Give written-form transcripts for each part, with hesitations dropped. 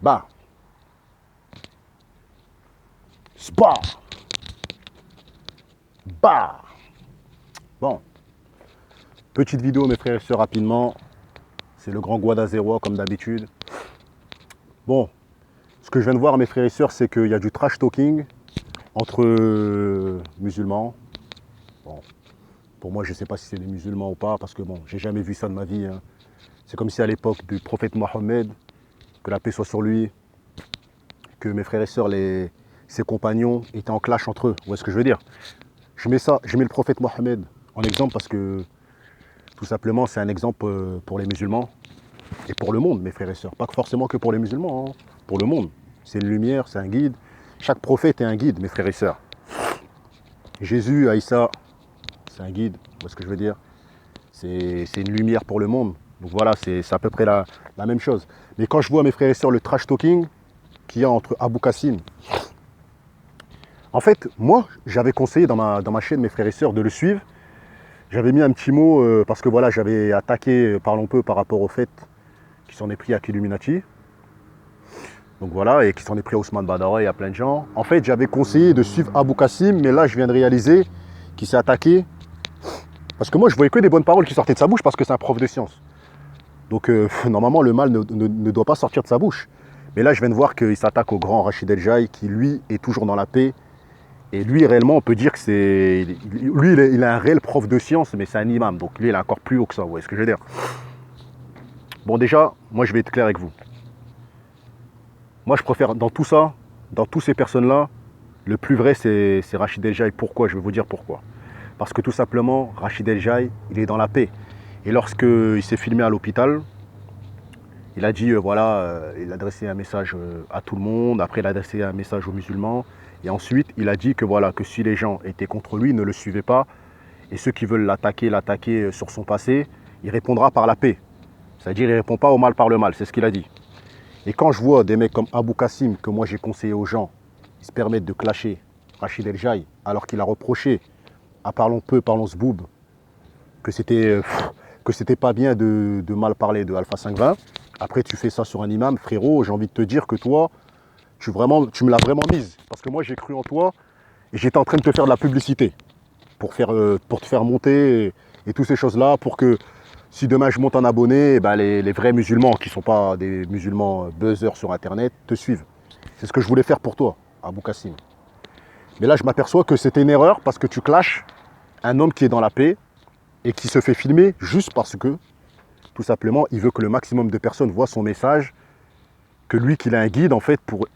Bah, spa, bah. Bon, petite vidéo mes frères et sœurs rapidement. C'est le grand Guadazérois comme d'habitude. Bon, ce que je viens de voir mes frères et sœurs, c'est qu'il y a du trash talking entre musulmans. Bon, pour moi je ne sais pas si c'est des musulmans ou pas, parce que bon, j'ai jamais vu ça de ma vie. Hein. C'est comme si à l'époque du prophète Mohammed, que la paix soit sur lui, que mes frères et sœurs, ses compagnons étaient en clash entre eux. Vous voyez ce que je veux dire? Je mets le prophète Mohammed en exemple parce que tout simplement c'est un exemple pour les musulmans et pour le monde, mes frères et sœurs. Pas forcément que pour les musulmans, hein. Pour le monde. C'est une lumière, c'est un guide. Chaque prophète est un guide, mes frères et sœurs. Jésus, Aïssa, c'est un guide. Vous voyez ce que je veux dire? C'est une lumière pour le monde. Donc voilà, c'est à peu près la même chose. Mais quand je vois mes frères et sœurs le trash talking qu'il y a entre Abou Kassim. En fait, moi, j'avais conseillé dans ma chaîne, mes frères et sœurs, de le suivre. J'avais mis un petit mot parce que voilà, j'avais attaqué, parlons peu, par rapport au fait qu'il s'en est pris à Illuminati. Donc voilà, et qu'il s'en est pris à Ousmane Badara et à plein de gens. En fait, j'avais conseillé de suivre Abou Kassim, mais là, je viens de réaliser qu'il s'est attaqué. Parce que moi, je voyais que des bonnes paroles qui sortaient de sa bouche parce que c'est un prof de sciences. Donc normalement, le mal ne doit pas sortir de sa bouche. Mais là, je viens de voir qu'il s'attaque au grand Rachid El Jaï, qui lui est toujours dans la paix. Et lui, réellement, on peut dire que c'est... Lui, il est un réel prof de science, mais c'est un imam. Donc lui, il est encore plus haut que ça, vous voyez ce que je veux dire? Bon, déjà, moi, je vais être clair avec vous. Moi, je préfère, dans tout ça, dans toutes ces personnes-là, le plus vrai, c'est Rachid El Jaï. Pourquoi? Je vais vous dire pourquoi. Parce que tout simplement, Rachid El Jaï, il est dans la paix. Et lorsqu'il s'est filmé à l'hôpital, il a dit, il a adressé un message à tout le monde. Après, il a adressé un message aux musulmans. Et ensuite, il a dit que voilà, que si les gens étaient contre lui, ne le suivaient pas. Et ceux qui veulent l'attaquer sur son passé, il répondra par la paix. C'est-à-dire, il ne répond pas au mal par le mal. C'est ce qu'il a dit. Et quand je vois des mecs comme Abou Kassim, que moi j'ai conseillé aux gens, ils se permettent de clasher Rachid El Jaï, alors qu'il a reproché à Parlons Peu, Parlons Zboub, que c'était pas bien de mal parler de Alpha 520. Après, tu fais ça sur un imam, frérot, j'ai envie de te dire que toi, tu me l'as vraiment mise. Parce que moi, j'ai cru en toi et j'étais en train de te faire de la publicité pour te faire monter et toutes ces choses-là, pour que si demain je monte en abonné, eh ben les vrais musulmans, qui ne sont pas des musulmans buzzers sur Internet, te suivent. C'est ce que je voulais faire pour toi, Abou Kassim. Mais là, je m'aperçois que c'était une erreur parce que tu clashes un homme qui est dans la paix et qui se fait filmer juste parce que, tout simplement, il veut que le maximum de personnes voient son message, que lui, qu'il a un guide, en fait, pour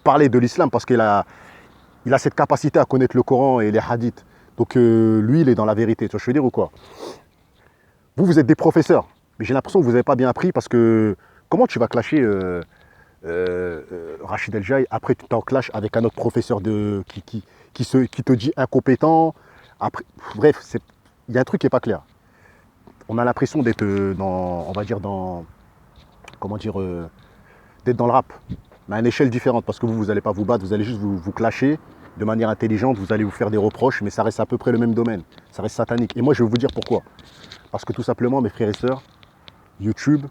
parler de l'islam, parce qu'il a cette capacité à connaître le Coran et les hadiths. Donc, lui, il est dans la vérité. Tu vois ce que je veux dire ou quoi? Vous êtes des professeurs, mais j'ai l'impression que vous n'avez pas bien appris parce que comment tu vas clasher Rachid El Jaï, après tu t'en clashes avec un autre professeur qui te dit incompétent. Après, bref, il y a un truc qui n'est pas clair. On a l'impression d'être on va dire, comment dire, d'être dans le rap, mais à une échelle différente, parce que vous n'allez pas vous battre, vous allez juste vous clasher de manière intelligente, vous allez vous faire des reproches, mais ça reste à peu près le même domaine, ça reste satanique. Et moi, je vais vous dire pourquoi. Parce que tout simplement, mes frères et sœurs, YouTube,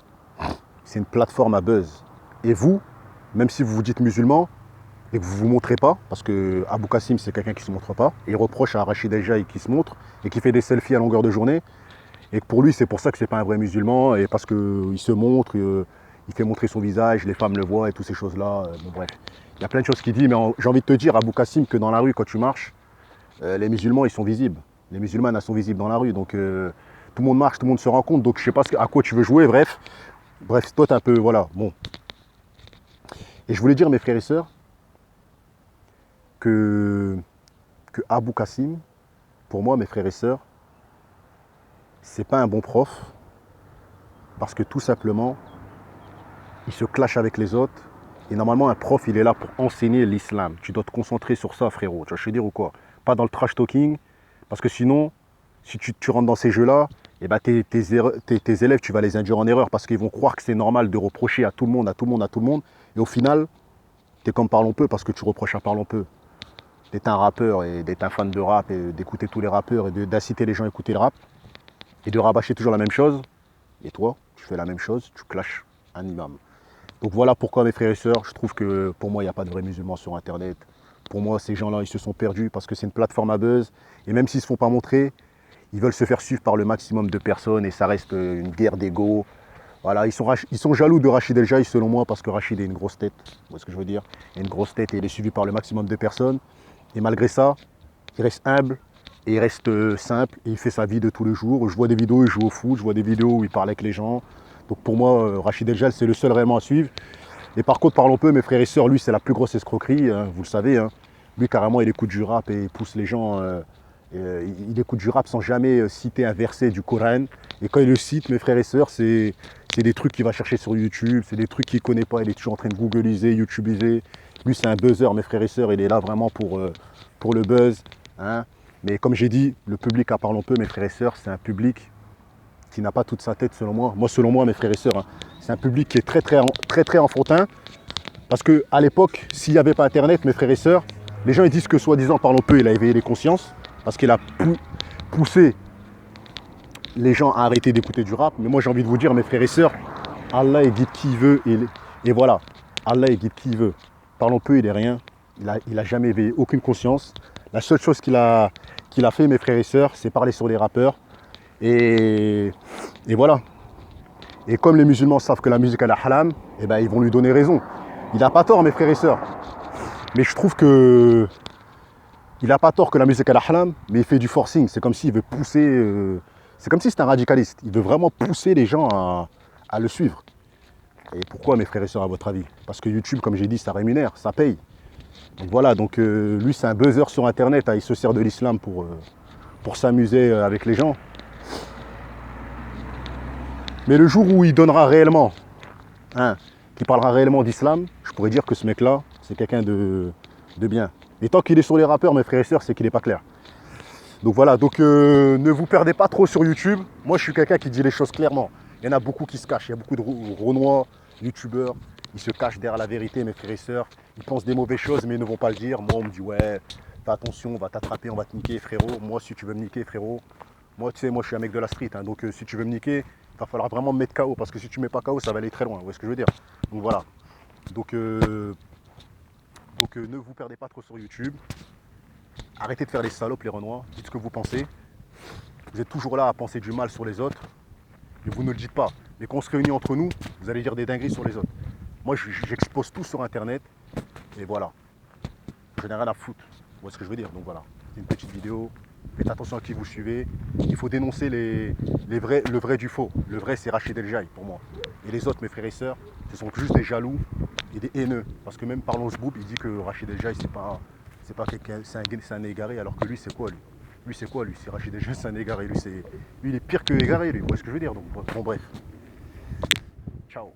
c'est une plateforme à buzz. Et vous, même si vous vous dites musulman et que vous ne vous montrez pas, parce que Abou Kassim, c'est quelqu'un qui ne se montre pas, et il reproche à Rachid El Jaï qui se montre et qui fait des selfies à longueur de journée, et que pour lui, c'est pour ça que c'est pas un vrai musulman, et parce qu'il se montre, il fait montrer son visage, les femmes le voient et toutes ces choses-là. Bon, bref, il y a plein de choses qu'il dit, mais j'ai envie de te dire, Abou Kassim, que dans la rue, quand tu marches, les musulmans, ils sont visibles. Les musulmanes, elles sont visibles dans la rue, donc tout le monde marche, tout le monde se rend compte, donc je sais pas à quoi tu veux jouer, bref, toi, t'es un peu, voilà, bon. Et je voulais dire, mes frères et sœurs, que Abou Kassim, pour moi, mes frères et sœurs, c'est pas un bon prof, parce que tout simplement, il se clash avec les autres. Et normalement, un prof, il est là pour enseigner l'islam. Tu dois te concentrer sur ça, frérot. Tu vois, je veux dire ou quoi? Pas dans le trash talking, parce que sinon, si tu rentres dans ces jeux-là, eh ben tes élèves, tu vas les induire en erreur, parce qu'ils vont croire que c'est normal de reprocher à tout le monde, à tout le monde, à tout le monde. Et au final, tu es comme Parlons Peu, parce que tu reproches à Parlons Peu d'être un rappeur et d'être un fan de rap et d'écouter tous les rappeurs et d'inciter les gens à écouter le rap et de rabâcher toujours la même chose. Et toi, tu fais la même chose, tu clashes un imam. Donc voilà pourquoi mes frères et sœurs, je trouve que pour moi il n'y a pas de vrais musulmans sur internet. Pour moi ces gens-là ils se sont perdus parce que c'est une plateforme à buzz. Et même s'ils ne se font pas montrer, ils veulent se faire suivre par le maximum de personnes et ça reste une guerre d'ego. Voilà, ils sont jaloux de Rachid El Jaï selon moi parce que Rachid a une grosse tête. Vous voyez ce que je veux dire? Il a une grosse tête et il est suivi par le maximum de personnes. Et malgré ça, il reste humble et il reste simple et il fait sa vie de tous les jours. Je vois des vidéos où il joue au foot, je vois des vidéos où il parle avec les gens. Donc pour moi, Rachid El Jaï, c'est le seul réellement à suivre. Et par contre, parlons peu, mes frères et sœurs, lui, c'est la plus grosse escroquerie, hein, vous le savez. Hein. Lui, carrément, il écoute du rap et il pousse les gens. Il écoute du rap sans jamais citer un verset du Coran. Et quand il le cite, mes frères et sœurs, c'est des trucs qu'il va chercher sur YouTube, c'est des trucs qu'il ne connaît pas, il est toujours en train de googliser, youtubiser. Lui, c'est un buzzer, mes frères et sœurs, il est là vraiment pour le buzz. Hein. Mais comme j'ai dit, le public à Parlons peu, mes frères et sœurs, c'est un public qui n'a pas toute sa tête selon moi. Moi, selon moi, mes frères et sœurs, hein, c'est un public qui est très enfantin. Parce qu'à l'époque, s'il n'y avait pas Internet, mes frères et sœurs, les gens ils disent que soi-disant Parlons peu, il a éveillé les consciences, parce qu'il a poussé les gens à arrêter d'écouter du rap. Mais moi j'ai envie de vous dire, mes frères et sœurs, Allah il guide qui il veut. Et voilà, Allah il guide qui il veut. Parlons peu, il est rien. Il a jamais éveillé aucune conscience. La seule chose qu'il a fait, mes frères et sœurs, c'est parler sur les rappeurs. Et voilà. Et comme les musulmans savent que la musique elle est haram, eh ben, ils vont lui donner raison. Il n'a pas tort, mes frères et sœurs. Mais je trouve que il n'a pas tort que la musique elle est haram, mais il fait du forcing. C'est comme s'il veut pousser. C'est comme si c'était un radicaliste. Il veut vraiment pousser les gens à le suivre. Et pourquoi, mes frères et sœurs, à votre avis? Parce que YouTube, comme j'ai dit, ça rémunère, ça paye. Donc voilà, donc lui, c'est un buzzer sur Internet. Hein, il se sert de l'islam pour s'amuser avec les gens. Mais le jour où il donnera réellement, hein, qui parlera réellement d'islam, je pourrais dire que ce mec-là, c'est quelqu'un de bien. Et tant qu'il est sur les rappeurs, mes frères et sœurs, c'est qu'il n'est pas clair. Donc voilà, donc ne vous perdez pas trop sur YouTube. Moi, je suis quelqu'un qui dit les choses clairement. Il y en a beaucoup qui se cachent. Il y a beaucoup de Renois, youtubeurs. Ils se cachent derrière la vérité, mes frères et sœurs. Ils pensent des mauvaises choses, mais ils ne vont pas le dire. Moi, on me dit, ouais, fais attention, on va t'attraper, on va te niquer, frérot. Moi, si tu veux me niquer, frérot, moi, tu sais, moi, je suis un mec de la street. Hein, donc, si tu veux me niquer, il va falloir vraiment me mettre KO. Parce que si tu ne mets pas KO, ça va aller très loin. Vous voyez ce que je veux dire? Donc, voilà. Donc, ne vous perdez pas trop sur YouTube. Arrêtez de faire les salopes, les Renois. Dites ce que vous pensez. Vous êtes toujours là à penser du mal sur les autres. Mais vous ne le dites pas. Mais quand on se réunit entre nous, vous allez dire des dingueries sur les autres. Moi, j'expose tout sur Internet. Et voilà. Je n'ai rien à foutre. Vous voyez ce que je veux dire? Donc voilà. C'est une petite vidéo. Faites attention à qui vous suivez. Il faut dénoncer le vrai du faux. Le vrai, c'est Rachid El Jaï pour moi. Et les autres, mes frères et sœurs, ce sont juste des jaloux et des haineux. Parce que même Parlons Zboub, il dit que Rachid El Jaï, c'est pas quelqu'un, c'est un égaré, alors que lui, c'est quoi lui? Lui, c'est quoi lui? C'est Rachid El Jaï, c'est un égaré. Lui, il est pire que égaré, lui. Vous voyez ce que je veux dire? Donc, bon, bref. Ciao.